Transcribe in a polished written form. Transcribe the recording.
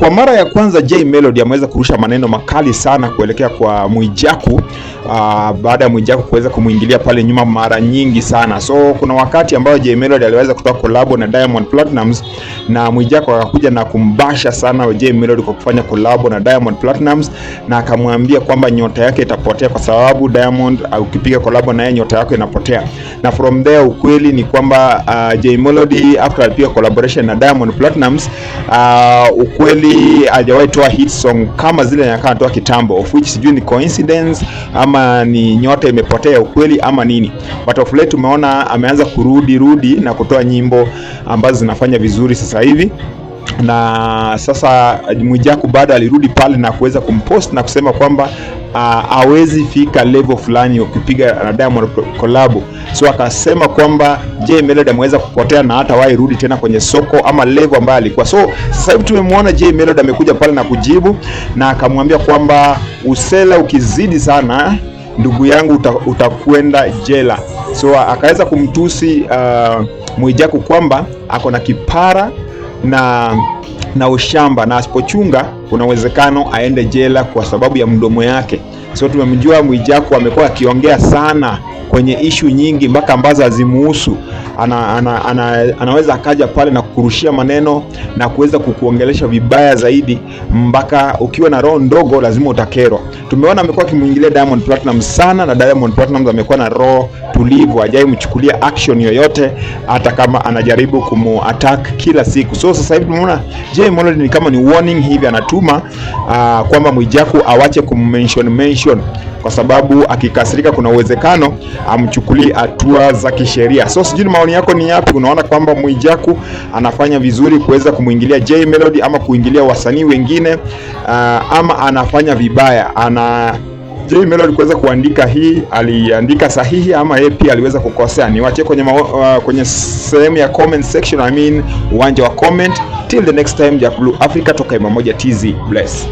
Kwa mara ya kwanza Jay Melody ameweza kurusha maneno makali sana kuelekea kwa Mwijaku baada ya Mwijaku kuweza kumuingilia pale nyuma mara nyingi sana. So kuna wakati ambao Jay Melody aliweza kutoa collab na Diamond Platnumz na Mwijaku akakuja na kumbasha sana Jay Melody kwa kufanya collab na Diamond Platnumz, na akamwambia kwamba nyota yake itapotea kwa sababu Diamond ukipiga collab na yeye nyota yake inapotea. Na from there ukweli ni kwamba Jay Melody after alipiga collaboration na Diamond Platnumz ukweli hajawahi toa hit song kama zile nyakati toa kitambo, of which sijui ni coincidence ama ni nyota imepotea ukweli ama nini, but of late tumeona ameanza kurudi na kutoa nyimbo ambazo zinafanya vizuri sasa hivi. Na sasa Mwijaku baada alirudi pale na kuweza kumpost na kusema kwamba hawezi fika level fulani ukipiga na Diamond collab. So akasema kwamba Jay Melody ameweza kupotea na hata wahi rudi tena kwenye soko ama level ambayo alikuwa. So sasa hivi tumemwona Jay Melody amekuja pale na kujibu na akamwambia kwamba usela ukizidi sana ndugu yangu utakwenda jela. So akaweza kumtusi Mwijaku kwamba ako na kipara na ushamba na asipochunga kuna uwezekano aende jela kwa sababu ya mdomo yake. So tumemjua Mwijaku amekuwa akiongea sana kwenye issue nyingi mpaka ambazo hazimuhusu. Anaweza akaja pale na kukurushia maneno na kuweza kukuongelesha vibaya zaidi mpaka ukiwa na roho ndogo lazima utakerwa. Tumeona amekuwa akimuingilia Diamond Platnumz sana na Diamond Platnumz amekuwa na roho tulivu, hajai mchukulia action yoyote hata kama anajaribu kumu-attack kila siku. So sasa hivi tumeona Jay Melody ni kama ni warning hivi anatuma kwamba Mwijaku awache mention kwa sababu akikasirika kuna uwezekano amchukulie hatua za kisheria. So sijui maoni yako ni yapi? Unaona kwamba Mwijaku anafanya vizuri kuweza kumuingilia Jay Melody ama kuingilia wasanii wengine ama anafanya vibaya? Jay Melody kuweza kuandika hii aliandika sahihi ama yeye pia aliweza kukosea? Niwache kwenye sehemu ya comment section, uwanja wa comment. Till the next time, Jack Blue Africa toka Imamoja TZ. Bless.